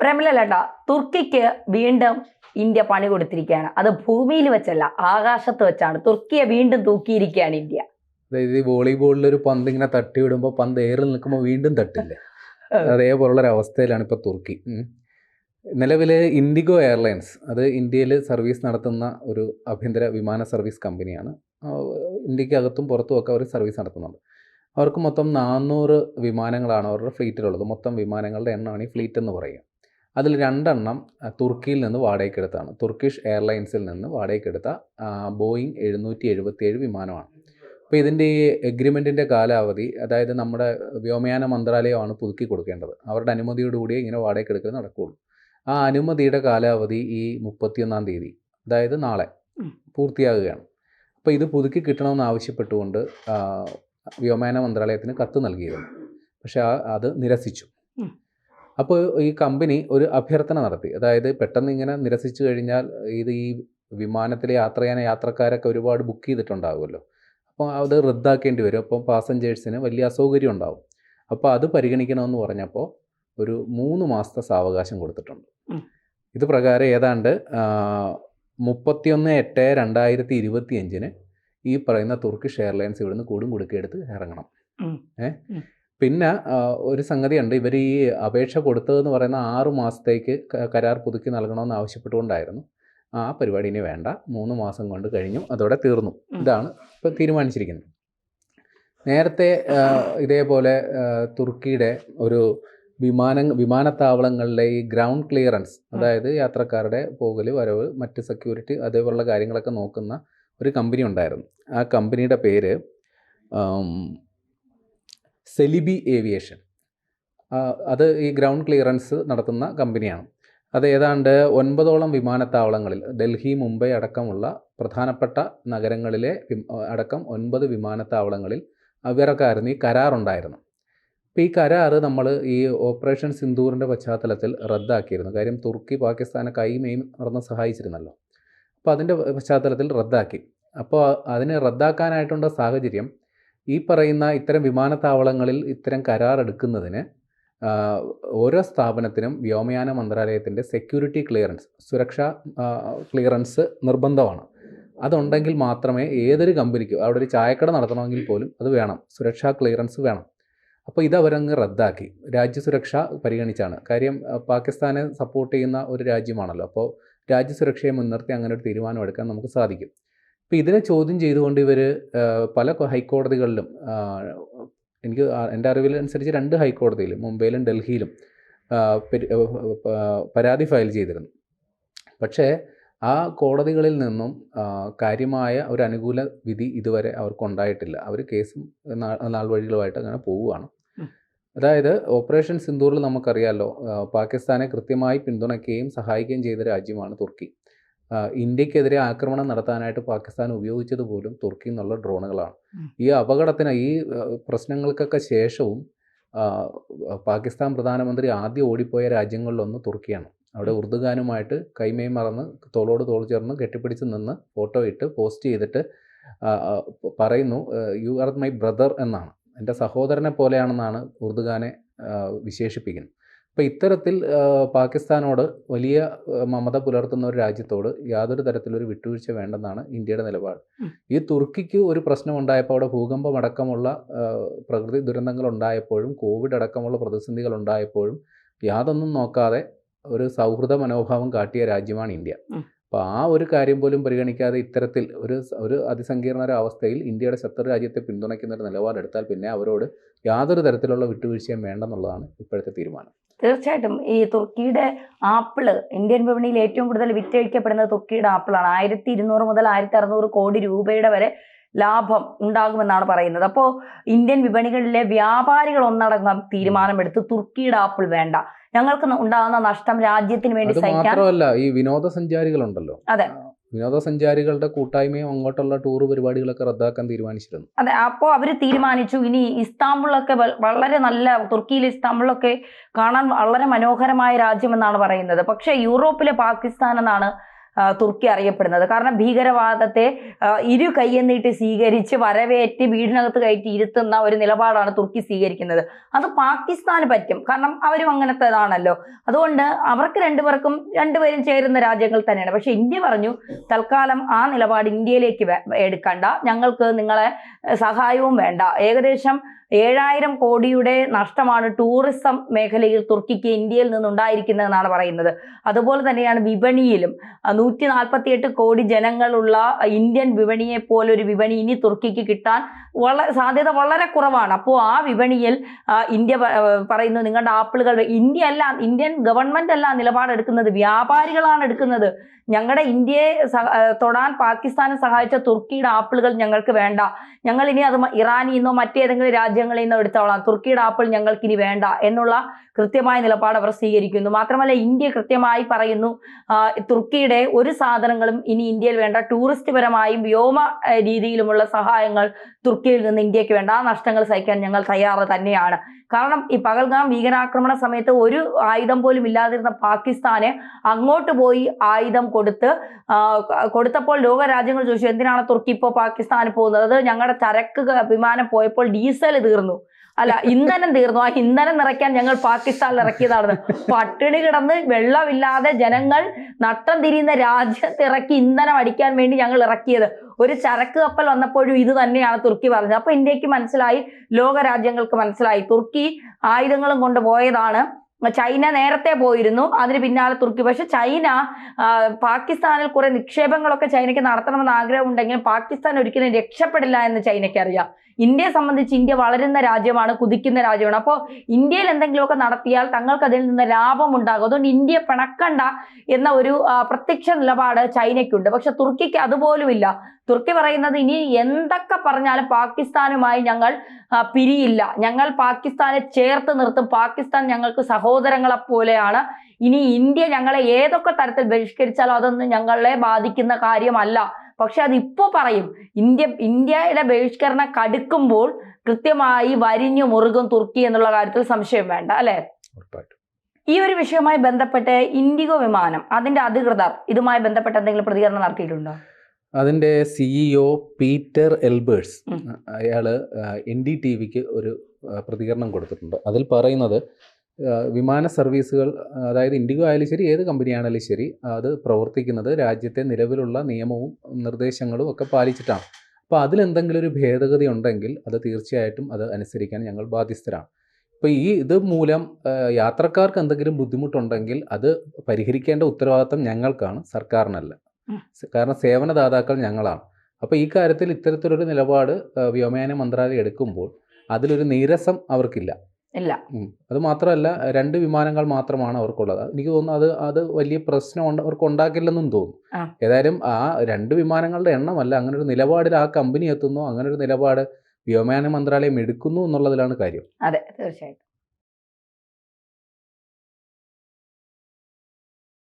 പ്രേമലല്ലേട്ടാ, തുർക്കിക്ക് വീണ്ടും ഇന്ത്യ പണി കൊടുത്തിരിക്കുകയാണ്. അത് ഭൂമിയിൽ വെച്ചല്ല, ആകാശത്ത് വെച്ചാണ്. തുർക്കിയെ വീണ്ടും തൂക്കിയിരിക്കുകയാണ് ഇന്ത്യ. അതായത് ഈ വോളിബോളിൽ ഒരു പന്ത് ഇങ്ങനെ തട്ടി വിടുമ്പോൾ പന്ത് എയറിൽ നിൽക്കുമ്പോൾ വീണ്ടും തട്ടില്ലേ, അതേപോലുള്ളൊരു അവസ്ഥയിലാണ് ഇപ്പോൾ തുർക്കി. നിലവിൽ ഇൻഡിഗോ എയർലൈൻസ്, അത് ഇന്ത്യയിൽ സർവീസ് നടത്തുന്ന ഒരു ആഭ്യന്തര വിമാന സർവീസ് കമ്പനിയാണ്. ഇന്ത്യക്കകത്തും പുറത്തും ഒക്കെ അവർ സർവീസ് നടത്തുന്നുണ്ട്. അവർക്ക് മൊത്തം 400 വിമാനങ്ങളാണ് അവരുടെ ഫ്ലീറ്റിലുള്ളത്. മൊത്തം വിമാനങ്ങളുടെ എണ്ണമാണ് ഈ ഫ്ലീറ്റ് എന്ന് പറയുക. അതിൽ 2 എണ്ണം തുർക്കിയിൽ നിന്ന് വാടകയ്ക്കെടുത്താണ്. തുർക്കിഷ് എയർലൈൻസിൽ നിന്ന് വാടകയ്ക്കെടുത്ത ബോയിങ് 777 വിമാനമാണ്. അപ്പോൾ ഇതിൻ്റെ ഈ എഗ്രിമെൻറ്റിൻ്റെ കാലാവധി, അതായത് നമ്മുടെ വ്യോമയാന മന്ത്രാലയമാണ് പുതുക്കി കൊടുക്കേണ്ടത്. അവരുടെ അനുമതിയോടുകൂടിയേ ഇങ്ങനെ വാടകയ്ക്കെടുക്കൽ നടക്കുകയുള്ളൂ. ആ അനുമതിയുടെ കാലാവധി ഈ 31-ാം തീയതി, അതായത് നാളെ പൂർത്തിയാകുകയാണ്. അപ്പോൾ ഇത് പുതുക്കി കിട്ടണമെന്ന് ആവശ്യപ്പെട്ടുകൊണ്ട് വ്യോമയാന മന്ത്രാലയത്തിന് കത്ത് നൽകിയിരുന്നു. പക്ഷേ അത് നിരസിച്ചു. അപ്പോൾ ഈ കമ്പനി ഒരു അഭ്യർത്ഥന നടത്തി. അതായത് പെട്ടെന്ന് ഇങ്ങനെ നിരസിച്ചു കഴിഞ്ഞാൽ ഇത് ഈ വിമാനത്തിൽ യാത്ര ചെയ്യാൻ യാത്രക്കാരൊക്കെ ഒരുപാട് ബുക്ക് ചെയ്തിട്ടുണ്ടാകുമല്ലോ, അപ്പോൾ അത് റദ്ദാക്കേണ്ടി വരും. അപ്പം പാസഞ്ചേഴ്സിന് വലിയ അസൗകര്യം ഉണ്ടാവും. അപ്പോൾ അത് പരിഗണിക്കണമെന്ന് പറഞ്ഞപ്പോൾ ഒരു 3 മാസത്തെ സാവകാശം കൊടുത്തിട്ടുണ്ട്. ഇത് പ്രകാരം ഏതാണ്ട് 31/8/2025 ഈ പറയുന്ന തുർക്കിഷ് എയർലൈൻസ് ഇവിടുന്ന് കൂടും കുടുക്കിയെടുത്ത് ഇറങ്ങണം. പിന്നെ ഒരു സംഗതിയുണ്ട്, ഇവർ ഈ അപേക്ഷ കൊടുത്തതെന്ന് പറയുന്ന 6 മാസത്തേക്ക് കരാർ പുതുക്കി നൽകണമെന്ന് ആവശ്യപ്പെട്ടുകൊണ്ടായിരുന്നു. ആ പരിപാടി ഇനി വേണ്ട, 3 മാസം കൊണ്ട് കഴിഞ്ഞു, അതോടെ തീർന്നു. ഇതാണ് ഇപ്പോൾ തീരുമാനിച്ചിരിക്കുന്നത്. നേരത്തെ ഇതേപോലെ തുർക്കിയുടെ ഒരു വിമാനത്താവളങ്ങളിലെ ഈ ഗ്രൗണ്ട് ക്ലിയറൻസ്, അതായത് യാത്രക്കാരുടെ പോകൽ വരവ് മറ്റ് സെക്യൂരിറ്റി അതേപോലുള്ള കാര്യങ്ങളൊക്കെ നോക്കുന്ന ഒരു കമ്പനി ഉണ്ടായിരുന്നു. ആ കമ്പനിയുടെ പേര് സെലിബി ഏവിയേഷൻ. അത് ഈ ഗ്രൗണ്ട് ക്ലിയറൻസ് നടത്തുന്ന കമ്പനിയാണ്. അത് ഏതാണ്ട് 9ഓളം വിമാനത്താവളങ്ങളിൽ, ഡൽഹി, മുംബൈ അടക്കമുള്ള പ്രധാനപ്പെട്ട നഗരങ്ങളിലെ അടക്കം 9 വിമാനത്താവളങ്ങളിൽ ഇവരൊക്കെയായിരുന്നു ഈ കരാറുണ്ടായിരുന്നു. അപ്പോൾ ഈ കരാർ നമ്മൾ ഈ ഓപ്പറേഷൻ സിന്ദൂറിൻ്റെ പശ്ചാത്തലത്തിൽ റദ്ദാക്കിയിരുന്നു. കാര്യം തുർക്കി പാകിസ്ഥാനെ കൈമേയും മറന്ന് സഹായിച്ചിരുന്നല്ലോ. അപ്പോൾ അതിൻ്റെ പശ്ചാത്തലത്തിൽ റദ്ദാക്കി. അപ്പോൾ അതിനെ റദ്ദാക്കാനായിട്ടുള്ള സാഹചര്യം, ഈ പറയുന്ന ഇത്തരം വിമാനത്താവളങ്ങളിൽ ഇത്തരം കരാർ എടുക്കുന്നതിന് ഓരോ സ്ഥാപനത്തിനും വ്യോമയാന മന്ത്രാലയത്തിൻ്റെ സെക്യൂരിറ്റി ക്ലിയറൻസ്, സുരക്ഷാ ക്ലിയറൻസ് നിർബന്ധമാണ്. അതുണ്ടെങ്കിൽ മാത്രമേ ഏതൊരു കമ്പനിക്കും, അവിടെ ഒരു ചായക്കട നടത്തണമെങ്കിൽ പോലും അത് വേണം, സുരക്ഷാ ക്ലിയറൻസ് വേണം. അപ്പോൾ ഇതവരങ്ങ് റദ്ദാക്കി. രാജ്യസുരക്ഷ പരിഗണിച്ചാണ്. കാര്യം പാകിസ്ഥാനെ സപ്പോർട്ട് ചെയ്യുന്ന ഒരു രാജ്യമാണല്ലോ, അപ്പോൾ രാജ്യസുരക്ഷയെ മുൻനിർത്തി അങ്ങനെ ഒരു തീരുമാനം എടുക്കാൻ നമുക്ക് സാധിക്കും. അപ്പോൾ ഇതിനെ ചോദ്യം ചെയ്തുകൊണ്ട് ഇവർ പല ഹൈക്കോടതികളിലും, എൻ്റെ അറിവിലനുസരിച്ച് 2 ഹൈക്കോടതിയിലും, മുംബൈയിലും ഡൽഹിയിലും പരാതി ഫയൽ ചെയ്തിരുന്നു. പക്ഷേ ആ കോടതികളിൽ നിന്നും കാര്യമായ ഒരു അനുകൂല വിധി ഇതുവരെ അവർക്കുണ്ടായിട്ടില്ല. അവർ കേസും നാൾ വഴികളുമായിട്ട് അങ്ങനെ പോവുകയാണ്. അതായത് ഓപ്പറേഷൻ സിന്ദൂറിൽ നമുക്കറിയാമല്ലോ, പാകിസ്ഥാനെ കൃത്യമായി പിന്തുണയ്ക്കുകയും സഹായിക്കുകയും ചെയ്ത രാജ്യമാണ് തുർക്കി. ഇന്ത്യക്കെതിരെ ആക്രമണം നടത്താനായിട്ട് പാകിസ്ഥാൻ ഉപയോഗിച്ചത് പോലും തുർക്കി എന്നുള്ള ഡ്രോണുകളാണ്. ഈ അപകടത്തിന്, ഈ പ്രശ്നങ്ങൾക്കൊക്കെ ശേഷവും പാകിസ്ഥാൻ പ്രധാനമന്ത്രി ആദ്യം ഓടിപ്പോയ രാജ്യങ്ങളിലൊന്ന് തുർക്കിയാണ്. അവിടെ ഉർദുഗാനുമായിട്ട് കൈമേയും മറന്ന് തോളോട് തോൾ ചേർന്ന് കെട്ടിപ്പിടിച്ച് നിന്ന് ഫോട്ടോ ഇട്ട് പോസ്റ്റ് ചെയ്തിട്ട് പറയുന്നു, യു ആർ മൈ ബ്രദർ എന്നാണ്, എൻ്റെ സഹോദരനെ പോലെയാണെന്നാണ് ഉർദുഗാനെ വിശേഷിപ്പിക്കുന്നത്. അപ്പോൾ ഇത്തരത്തിൽ പാകിസ്ഥാനോട് വലിയ മമത പുലർത്തുന്ന ഒരു രാജ്യത്തോട് യാതൊരു തരത്തിലൊരു വിട്ടുവീഴ്ച വേണ്ടെന്നാണ് ഇന്ത്യയുടെ നിലപാട്. ഈ തുർക്കിക്ക് ഒരു പ്രശ്നമുണ്ടായപ്പോൾ, അവിടെ ഭൂകമ്പമടക്കമുള്ള പ്രകൃതി ദുരന്തങ്ങൾ ഉണ്ടായപ്പോഴും, കോവിഡ് അടക്കമുള്ള പ്രതിസന്ധികൾ ഉണ്ടായപ്പോഴും യാതൊന്നും നോക്കാതെ ഒരു സൗഹൃദ മനോഭാവം കാട്ടിയ രാജ്യമാണ് ഇന്ത്യ. അപ്പോൾ ആ ഒരു കാര്യം പോലും പരിഗണിക്കാതെ ഇത്തരത്തിൽ ഒരു അതിസങ്കീർണ അവസ്ഥയിൽ ഇന്ത്യയുടെ ശത്രു രാജ്യത്തെ പിന്തുണയ്ക്കുന്ന ഒരു നിലപാടെടുത്താൽ പിന്നെ അവരോട് യാതൊരു തരത്തിലുള്ള വിട്ടുവീഴ്ചയും വേണ്ടെന്നുള്ളതാണ് ഇപ്പോഴത്തെ തീരുമാനം. തീർച്ചയായിട്ടും ഈ തുർക്കിയുടെ ആപ്പിള് ഇന്ത്യൻ വിപണിയിൽ ഏറ്റവും കൂടുതൽ വിറ്റഴിക്കപ്പെടുന്നത് തുർക്കിയുടെ ആപ്പിളാണ്. 1200 മുതൽ 1600 കോടി രൂപയുടെ വരെ ലാഭം ഉണ്ടാകുമെന്നാണ് പറയുന്നത്. അപ്പോൾ ഇന്ത്യൻ വിപണികളിലെ വ്യാപാരികൾ ഒന്നടങ്കം തീരുമാനമെടുത്ത് തുർക്കിയുടെ ആപ്പിൾ വേണ്ട, ഞങ്ങൾക്ക് ഉണ്ടാകുന്ന നഷ്ടം രാജ്യത്തിന് വേണ്ടി സഹിക്കാൻ. മാത്രമല്ല, ഈ വിനോദസഞ്ചാരികളുണ്ടല്ലോ, അതെ, വിനോദസഞ്ചാരികളുടെ കൂട്ടായ്മയും അങ്ങോട്ടുള്ള ടൂർ പരിപാടികളൊക്കെ റദ്ദാക്കാൻ തീരുമാനിച്ചിരുന്നു. അതെ, അപ്പോൾ അവർ തീരുമാനിച്ചു ഇനി ഇസ്താംബുളൊക്കെ വളരെ നല്ല, തുർക്കിയിലെ ഇസ്താംബുളൊക്കെ കാണാൻ വളരെ മനോഹരമായ രാജ്യമെന്നാണ് പറയുന്നത്. പക്ഷേ യൂറോപ്പിലെ പാകിസ്ഥാൻ എന്നാണ് തുർക്കി അറിയപ്പെടുന്നത്. കാരണം ഭീകരവാദത്തെ ഇരു കയ്യും നീട്ടി സ്വീകരിച്ച് വരവേറ്റ് വീടിനകത്ത് കയറ്റി ഇരുത്തുന്ന ഒരു നിലപാടാണ് തുർക്കി സ്വീകരിക്കുന്നത്. അത് പാകിസ്ഥാന് പറ്റും, കാരണം അവരും അങ്ങനത്തേതാണല്ലോ. അതുകൊണ്ട് അവർക്ക് രണ്ടുപേരും ചേരുന്ന രാജ്യങ്ങൾ തന്നെയാണ്. പക്ഷെ ഇന്ത്യ പറഞ്ഞു തൽക്കാലം ആ നിലപാട് ഇന്ത്യയിലേക്ക് എടുക്കണ്ട, ഞങ്ങൾക്ക് നിങ്ങളെ സഹായവും വേണ്ട. ഏകദേശം 7000 കോടിയുടെ നഷ്ടമാണ് ടൂറിസം മേഖലയിൽ തുർക്കിക്ക് ഇന്ത്യയിൽ നിന്നുണ്ടായിരിക്കുന്നതെന്നാണ് പറയുന്നത്. അതുപോലെ തന്നെയാണ് വിപണിയിലും 148 കോടി ജനങ്ങളുള്ള ഇന്ത്യൻ വിപണിയെ പോലൊരു വിപണി ഇനി തുർക്കിക്ക് കിട്ടാൻ സാധ്യത വളരെ കുറവാണ്. അപ്പോൾ ആ വിപണിയിൽ ഇന്ത്യ പറയുന്നു നിങ്ങളുടെ ആപ്പിളുകൾ, ഇന്ത്യൻ ഗവൺമെന്റ് അല്ല നിലപാടെടുക്കുന്നത്, വ്യാപാരികളാണ് എടുക്കുന്നത്. ഞങ്ങളുടെ ഇന്ത്യയെ തൊടാൻ പാകിസ്ഥാനെ സഹായിച്ച തുർക്കിയുടെ ആപ്പിളുകൾ ഞങ്ങൾക്ക് വേണ്ട, ഞങ്ങൾ ഇനി അത് ഇറാനിൽ നിന്നോ മറ്റേതെങ്കിലും രാജ്യങ്ങളിൽ നിന്നോ എടുത്തോളാം, തുർക്കിയുടെ ആപ്പിൾ ഞങ്ങൾക്ക് ഇനി വേണ്ട എന്നുള്ള കൃത്യമായ നിലപാട് അവർ സ്വീകരിക്കുന്നു. മാത്രമല്ല ഇന്ത്യ കൃത്യമായി പറയുന്നു തുർക്കിയുടെ ഒരു സാധനങ്ങളും ഇനി ഇന്ത്യയിൽ വേണ്ട, ടൂറിസ്റ്റ് പരമായും വ്യോമ രീതിയിലുമുള്ള സഹായങ്ങൾ തുർക്കിയിൽ നിന്ന് ഇന്ത്യക്ക് വേണ്ട, ആ നഷ്ടങ്ങൾ സഹിക്കാൻ ഞങ്ങൾ തയ്യാറ് തന്നെയാണ്. കാരണം ഈ പഹൽഗാം ഭീകരാക്രമണ സമയത്ത് ഒരു ആയുധം പോലും ഇല്ലാതിരുന്ന പാകിസ്ഥാന് അങ്ങോട്ട് പോയി ആയുധം കൊടുത്തപ്പോൾ ലോകരാജ്യങ്ങൾ ചോദിച്ചു എന്തിനാണ് തുർക്കി ഇപ്പോൾ പാകിസ്ഥാന് പോകുന്നത്? അത് ഞങ്ങളുടെ ചരക്ക് വിമാനം പോയപ്പോൾ ഡീസൽ തീർന്നു, ഇന്ധനം തീർന്നു, ആ ഇന്ധനം നിറയ്ക്കാൻ ഞങ്ങൾ പാകിസ്ഥാനിൽ ഇറക്കിയതാണ്. പട്ടിണി കിടന്ന് വെള്ളമില്ലാതെ ജനങ്ങൾ നട്ടം തിരിയുന്ന രാജ്യത്ത് ഇറക്കി ഇന്ധനം അടിക്കാൻ വേണ്ടി ഞങ്ങൾ ഇറക്കിയത്. ഒരു ചരക്ക് കപ്പൽ വന്നപ്പോഴും ഇത് തന്നെയാണ് തുർക്കി പറഞ്ഞത്. അപ്പൊ ഇന്ത്യക്ക് മനസ്സിലായി, ലോകരാജ്യങ്ങൾക്ക് മനസ്സിലായി തുർക്കി ആയുധങ്ങളും കൊണ്ട് പോയതാണ്. ചൈന നേരത്തെ പോയിരുന്നു, അതിന് പിന്നാലെ തുർക്കി. പക്ഷെ ചൈന പാകിസ്ഥാനിൽ കുറെ നിക്ഷേപങ്ങളൊക്കെ ചൈനയ്ക്ക് നടത്തണമെന്ന് ആഗ്രഹമുണ്ടെങ്കിലും പാകിസ്ഥാൻ ഒരിക്കലും രക്ഷപ്പെടില്ല എന്ന് ചൈനയ്ക്ക് അറിയാം. ഇന്ത്യയെ സംബന്ധിച്ച് ഇന്ത്യ വളരുന്ന രാജ്യമാണ്, കുതിക്കുന്ന രാജ്യമാണ്. അപ്പോൾ ഇന്ത്യയിൽ എന്തെങ്കിലുമൊക്കെ നടത്തിയാൽ തങ്ങൾക്ക് അതിൽ നിന്ന് ലാഭം ഉണ്ടാകും. അതുകൊണ്ട് ഇന്ത്യ പിണക്കണ്ട എന്ന ഒരു പ്രത്യക്ഷ നിലപാട് ചൈനയ്ക്കുണ്ട്. പക്ഷെ തുർക്കിക്ക് അതുപോലുമില്ല. തുർക്കി പറയുന്നത് ഇനി എന്തൊക്കെ പറഞ്ഞാലും പാകിസ്ഥാനുമായി ഞങ്ങൾ പിരിയില്ല, ഞങ്ങൾ പാകിസ്ഥാനെ ചേർത്ത് നിർത്തും, പാകിസ്ഥാൻ ഞങ്ങൾക്ക് സഹോദരങ്ങളെ പോലെയാണ്. ഇനി ഇന്ത്യ ഞങ്ങളെ ഏതൊക്കെ തരത്തിൽ ബഹിഷ്കരിച്ചാലും അതൊന്നും ഞങ്ങളെ ബാധിക്കുന്ന കാര്യമല്ല. പക്ഷെ അതിപ്പോ പറയും, ഇന്ത്യയുടെ ബഹിഷ്കരണം കടുക്കുമ്പോൾ കൃത്യമായി വരിഞ്ഞു മുറുകും തുർക്കി എന്നുള്ള കാര്യത്തിൽ സംശയം വേണ്ട, അല്ലെ? ഈ ഒരു വിഷയവുമായി ബന്ധപ്പെട്ട് ഇൻഡിഗോ വിമാനം അതിന്റെ അധികൃതർ ഇതുമായി ബന്ധപ്പെട്ട് എന്തെങ്കിലും പ്രതികരണം നടത്തിയിട്ടുണ്ടോ? അതിൻ്റെ CEO പീറ്റർ എൽബേഴ്സ് അയാൾ NDTVക്ക് ഒരു പ്രതികരണം കൊടുത്തിട്ടുണ്ട്. അതിൽ പറയുന്നത് വിമാന സർവീസുകൾ, അതായത് ഇൻഡിഗോ ആയാലും ശരി ഏത് കമ്പനിയാണെങ്കിലും ശരി, അത് പ്രവർത്തിക്കുന്നത് രാജ്യത്തെ നിലവിലുള്ള നിയമവും നിർദ്ദേശങ്ങളും ഒക്കെ പാലിച്ചിട്ടാണ്. അപ്പോൾ അതിലെന്തെങ്കിലും ഒരു ഭേദഗതി ഉണ്ടെങ്കിൽ അത് തീർച്ചയായിട്ടും അത് അനുസരിക്കാൻ ഞങ്ങൾ ബാധ്യസ്ഥരാണ്. ഇപ്പോൾ ഇത് മൂലം യാത്രക്കാർക്ക് എന്തെങ്കിലും ബുദ്ധിമുട്ടുണ്ടെങ്കിൽ അത് പരിഹരിക്കേണ്ട ഉത്തരവാദിത്തം ഞങ്ങൾക്കാണ്, സർക്കാരിനല്ല. കാരണം സേവനദാതാക്കൾ ഞങ്ങളാണ്. അപ്പോൾ ഈ കാര്യത്തിൽ ഇത്തരത്തിലൊരു നിലപാട് വ്യോമയാന മന്ത്രാലയം എടുക്കുമ്പോൾ അതിലൊരു നീരസം അവർക്കില്ല. അത് മാത്രമല്ല 2 വിമാനങ്ങൾ മാത്രമാണ് അവർക്കുള്ളത്. എനിക്ക് തോന്നുന്നു അത് വലിയ പ്രശ്നം അവർക്ക് ഉണ്ടാക്കില്ലെന്നും തോന്നുന്നു. ഏതായാലും ആ 2 വിമാനങ്ങളുടെ എണ്ണമല്ല, അങ്ങനെ ഒരു നിലപാടിൽ ആ കമ്പനി എത്തുന്നു, അങ്ങനെ ഒരു നിലപാട് വ്യോമയാന മന്ത്രാലയം എടുക്കുന്നു എന്നുള്ളതിലാണ് കാര്യം. അതെ, തീർച്ചയായിട്ടും.